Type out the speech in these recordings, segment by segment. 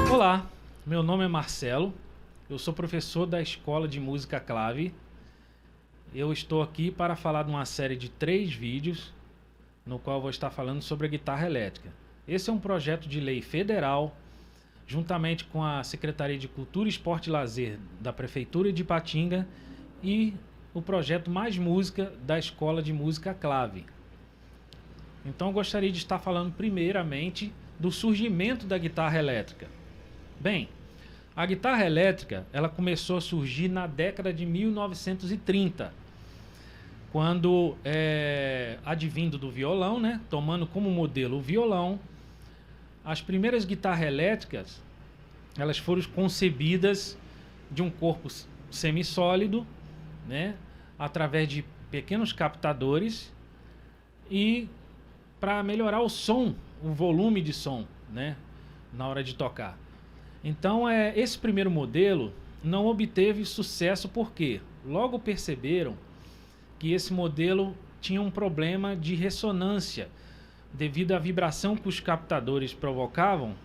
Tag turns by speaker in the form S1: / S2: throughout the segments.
S1: Olá, meu nome é Marcelo, eu sou professor da Escola de Música Clave. Eu estou aqui para falar de uma série de 3 vídeos, no qual vou estar falando sobre a guitarra elétrica. Esse é um projeto de lei federal, juntamente com a Secretaria de Cultura, Esporte e Lazer da Prefeitura de Ipatinga e o projeto Mais Música da Escola de Música Clave. Então eu gostaria de estar falando primeiramente do surgimento da guitarra elétrica. Bem, a guitarra elétrica ela começou a surgir na década de 1930, quando, advindo do violão, né, tomando como modelo o violão, as primeiras guitarras elétricas elas foram concebidas de um corpo semissólido, né, através de pequenos captadores e para melhorar o som, o volume de som, né, na hora de tocar. Então, esse primeiro modelo não obteve sucesso porque logo perceberam que esse modelo tinha um problema de ressonância devido à vibração que os captadores provocavam,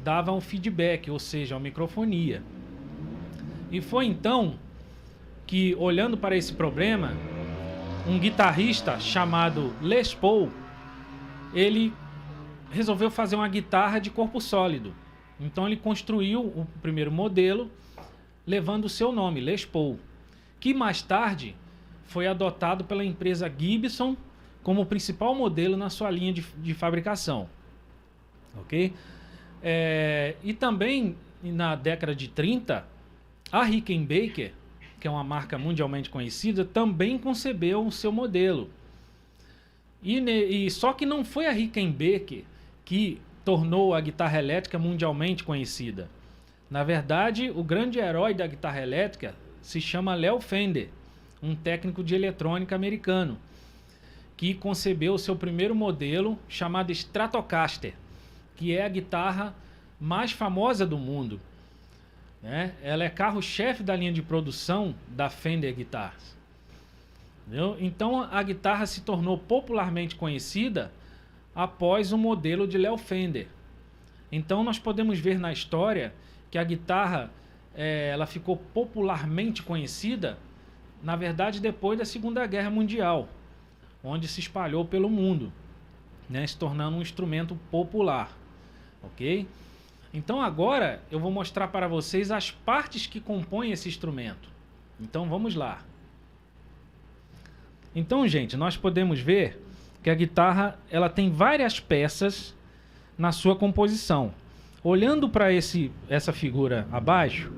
S1: davam feedback, ou seja, a microfonia. E foi então que, olhando para esse problema, um guitarrista chamado Les Paul, ele resolveu fazer uma guitarra de corpo sólido. Então ele construiu o primeiro modelo, levando o seu nome, Les Paul, que mais tarde foi adotado pela empresa Gibson como principal modelo na sua linha de fabricação. Ok? E também na década de 30, a Rickenbacker, que é uma marca mundialmente conhecida, também concebeu o seu modelo. E só que não foi a Rickenbacker que tornou a guitarra elétrica mundialmente conhecida. Na verdade, o grande herói da guitarra elétrica se chama Léo Fender, um técnico de eletrônica americano, que concebeu o seu primeiro modelo chamado Stratocaster, que é a guitarra mais famosa do mundo, né? Ela é carro-chefe da linha de produção da Fender Guitars. Entendeu? Então a guitarra se tornou popularmente conhecida após o modelo de Léo Fender. Então nós podemos ver na história que a guitarra ela ficou popularmente conhecida, na verdade, depois da Segunda Guerra Mundial, onde se espalhou pelo mundo, né, se tornando um instrumento popular. Ok? Então agora eu vou mostrar para vocês as partes que compõem esse instrumento. Então vamos lá. Então, gente, nós podemos ver que a guitarra ela tem várias peças na sua composição. Olhando para essa figura abaixo,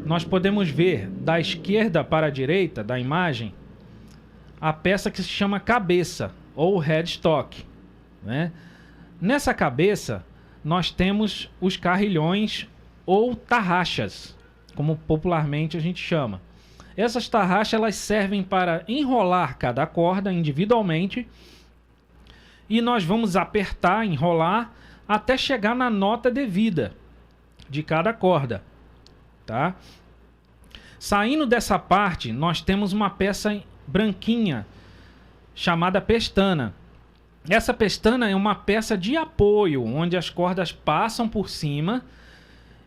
S1: nós podemos ver da esquerda para a direita da imagem a peça que se chama cabeça ou headstock, né? Nessa cabeça nós temos os carrilhões ou tarraxas, como popularmente a gente chama. Essas tarraxas elas servem para enrolar cada corda individualmente e nós vamos apertar, enrolar, até chegar na nota devida de cada corda, tá? Saindo dessa parte, nós temos uma peça branquinha chamada pestana. Essa pestana é uma peça de apoio, onde as cordas passam por cima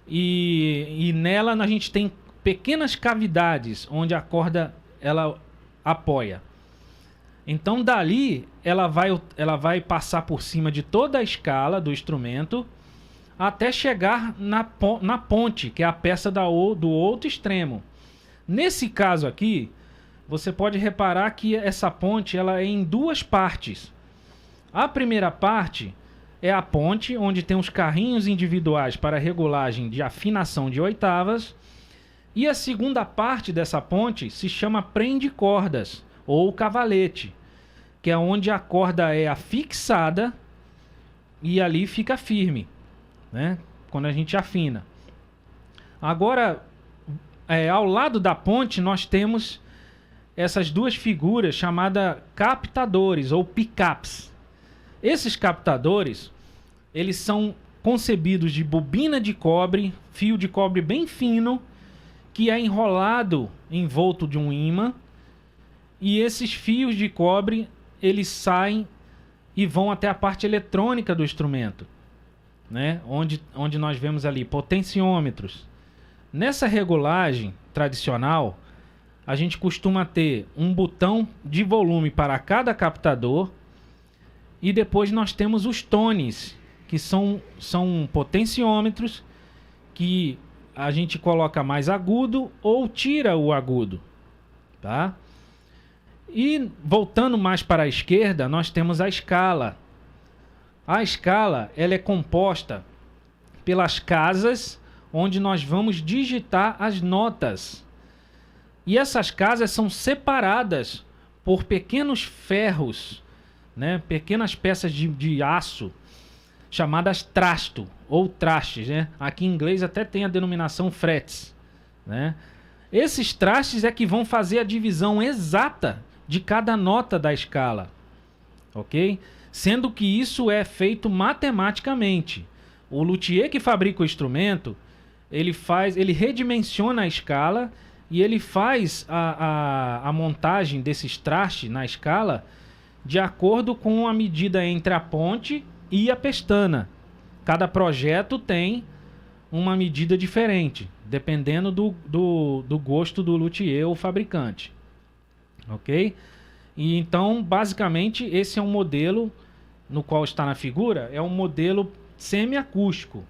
S1: e nela a gente tem pequenas cavidades onde a corda ela apoia. Então dali ela vai passar por cima de toda a escala do instrumento até chegar na ponte, que é a peça do outro extremo. Nesse caso aqui, você pode reparar que essa ponte ela é em duas partes. A primeira parte é a ponte, onde tem os carrinhos individuais para regulagem de afinação de oitavas. E a segunda parte dessa ponte se chama prende-cordas, ou cavalete, que é onde a corda é afixada e ali fica firme, né? Quando a gente afina. Agora, ao lado da ponte, nós temos essas duas figuras chamadas captadores ou pickups. Esses captadores, eles são concebidos de bobina de cobre, fio de cobre bem fino, que é enrolado envolto de um ímã, e esses fios de cobre, eles saem e vão até a parte eletrônica do instrumento, né? Onde nós vemos ali potenciômetros. Nessa regulagem tradicional, a gente costuma ter um botão de volume para cada captador, e depois nós temos os tones, que são potenciômetros que a gente coloca mais agudo ou tira o agudo, tá? E voltando mais para a esquerda, nós temos a escala. A escala, ela é composta pelas casas onde nós vamos digitar as notas. E essas casas são separadas por pequenos ferros, né? Pequenas peças de aço, chamadas trasto ou trastes, né? Aqui em inglês até tem a denominação frets, né? Esses trastes é que vão fazer a divisão exata de cada nota da escala, ok? Sendo que isso é feito matematicamente. O luthier que fabrica o instrumento, ele redimensiona a escala e ele faz a montagem desses trastes na escala de acordo com a medida entre a ponte e a pestana. Cada projeto tem uma medida diferente, dependendo do gosto do luthier ou fabricante. Ok? E então, basicamente, esse é um modelo no qual está na figura, é um modelo semiacústico,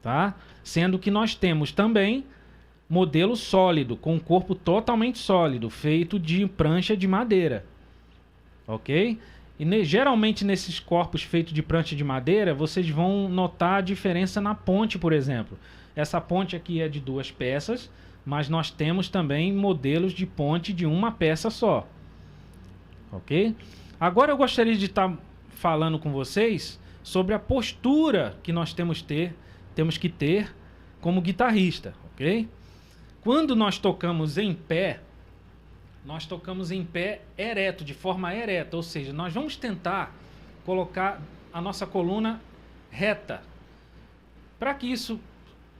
S1: tá? Sendo que nós temos também modelo sólido, com corpo totalmente sólido, feito de prancha de madeira. Ok? E geralmente nesses corpos feitos de prancha de madeira, vocês vão notar a diferença na ponte, por exemplo. Essa ponte aqui é de 2 peças, mas nós temos também modelos de ponte de uma peça só. Ok? Agora eu gostaria de estar falando com vocês sobre a postura que nós temos que ter como guitarrista. Ok? Quando nós tocamos em pé ereto, de forma ereta, ou seja, nós vamos tentar colocar a nossa coluna reta, para que isso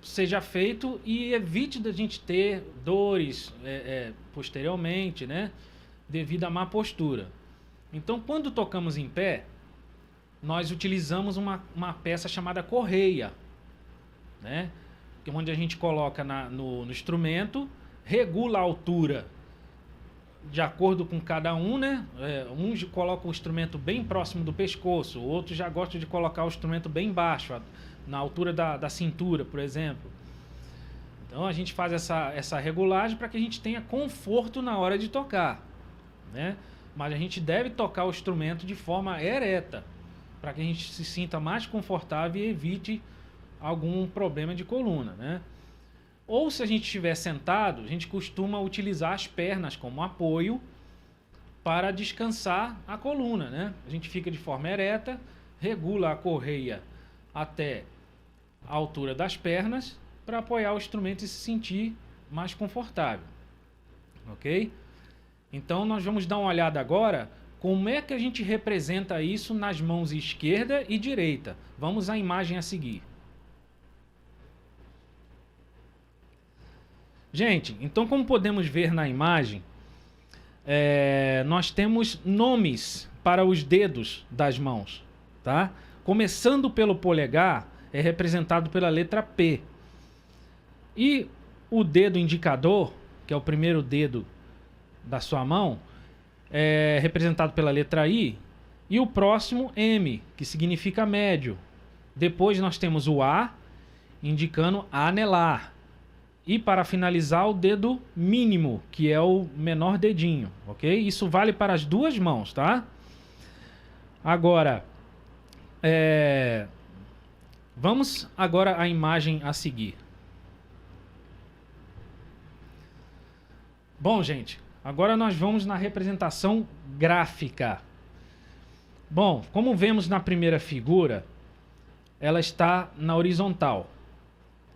S1: seja feito e evite da gente ter dores posteriormente, né, devido à má postura. Então, quando tocamos em pé, nós utilizamos uma peça chamada correia, né, onde a gente coloca no instrumento, regula a altura de acordo com cada um, né? Uns colocam o instrumento bem próximo do pescoço, outros já gostam de colocar o instrumento bem baixo, na altura da cintura, por exemplo. Então a gente faz essa regulagem para que a gente tenha conforto na hora de tocar, né? Mas a gente deve tocar o instrumento de forma ereta, para que a gente se sinta mais confortável e evite algum problema de coluna, né? Ou se a gente estiver sentado, a gente costuma utilizar as pernas como apoio para descansar a coluna, né? A gente fica de forma ereta, regula a correia até a altura das pernas para apoiar o instrumento e se sentir mais confortável. Ok? Então nós vamos dar uma olhada agora como é que a gente representa isso nas mãos esquerda e direita. Vamos à imagem a seguir. Gente, então como podemos ver na imagem, nós temos nomes para os dedos das mãos, tá? Começando pelo polegar, é representado pela letra P. E o dedo indicador, que é o primeiro dedo da sua mão, é representado pela letra I, e o próximo M, que significa médio. Depois nós temos o A, indicando anelar. E para finalizar, o dedo mínimo, que é o menor dedinho, ok? Isso vale para as duas mãos, tá? Agora, vamos agora à imagem a seguir. Bom, gente, agora nós vamos na representação gráfica. Bom, como vemos na primeira figura, ela está na horizontal.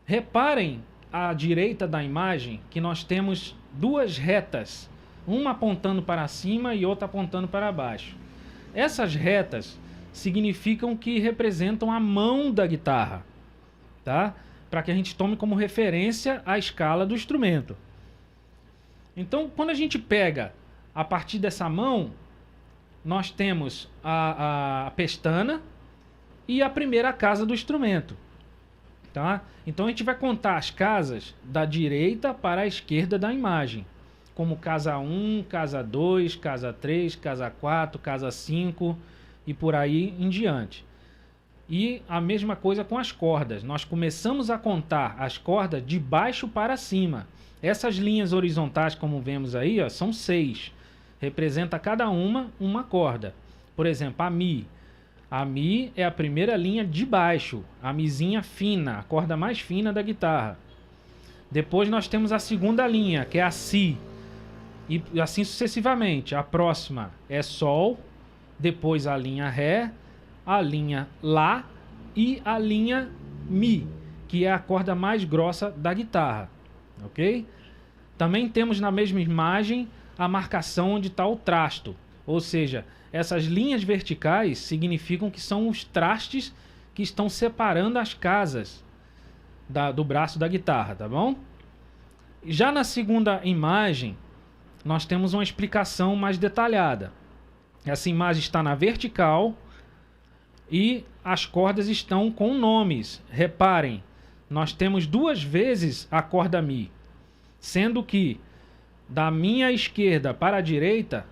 S1: Reparem à direita da imagem que nós temos duas retas, uma apontando para cima e outra apontando para baixo. Essas retas significam que representam a mão da guitarra, tá? Para que a gente tome como referência a escala do instrumento. Então, quando a gente pega a partir dessa mão, nós temos a pestana e a primeira casa do instrumento, tá? Então a gente vai contar as casas da direita para a esquerda da imagem, como casa 1, casa 2, casa 3, casa 4, casa 5 e por aí em diante. E a mesma coisa com as cordas. Nós começamos a contar as cordas de baixo para cima. Essas linhas horizontais, como vemos aí, ó, são 6. Representa cada uma corda. Por exemplo, a Mi. A Mi é a primeira linha de baixo, a Mizinha fina, a corda mais fina da guitarra. Depois nós temos a segunda linha, que é a Si. E assim sucessivamente. A próxima é Sol, depois a linha Ré, a linha Lá e a linha Mi, que é a corda mais grossa da guitarra. Ok? Também temos na mesma imagem a marcação onde está o trasto, ou seja, essas linhas verticais significam que são os trastes que estão separando as casas do braço da guitarra, tá bom? Já na segunda imagem, nós temos uma explicação mais detalhada. Essa imagem está na vertical e as cordas estão com nomes. Reparem, nós temos duas vezes a corda Mi, sendo que da minha esquerda para a direita,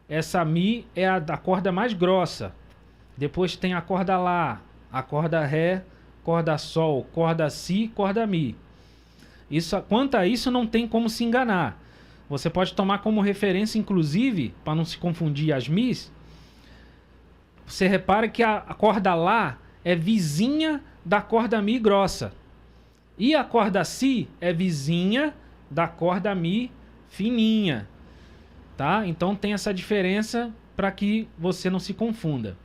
S1: essa Mi é a da corda mais grossa. Depois tem a corda Lá, a corda Ré, corda Sol, corda Si, corda Mi. Quanto a isso, não tem como se enganar. Você pode tomar como referência, inclusive, para não se confundir as Mis. Você repara que a corda Lá é vizinha da corda Mi grossa. E a corda Si é vizinha da corda Mi fininha, tá? Então tem essa diferença para que você não se confunda.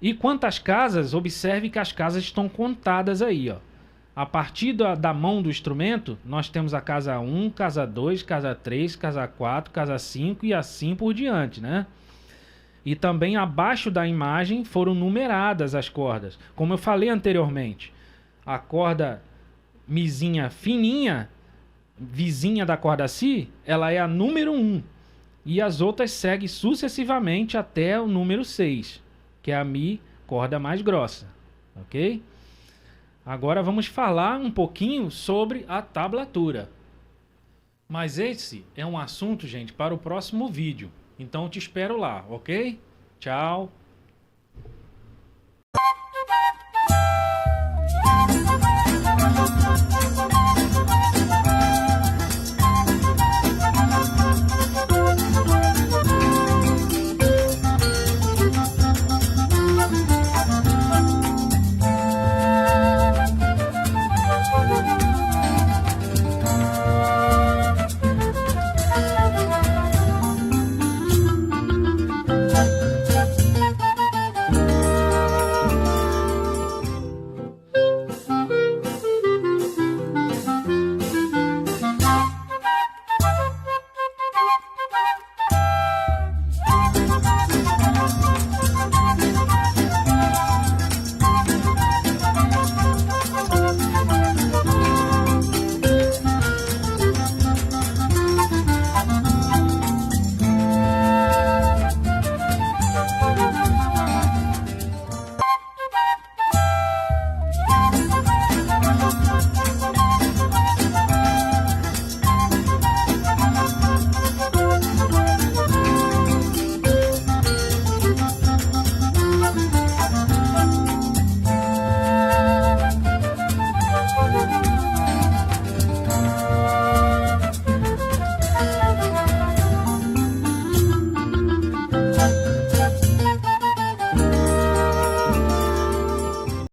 S1: E quanto às casas, observe que as casas estão contadas aí, ó. A partir da mão do instrumento, nós temos a casa 1, casa 2, casa 3, casa 4, casa 5 e assim por diante, né? E também abaixo da imagem foram numeradas as cordas. Como eu falei anteriormente, a corda Mizinha fininha, vizinha da corda Si, ela é a número 1. E as outras seguem sucessivamente até o número 6, que é a Mi, corda mais grossa. Ok? Agora vamos falar um pouquinho sobre a tablatura. Mas esse é um assunto, gente, para o próximo vídeo. Então eu te espero lá, ok? Tchau!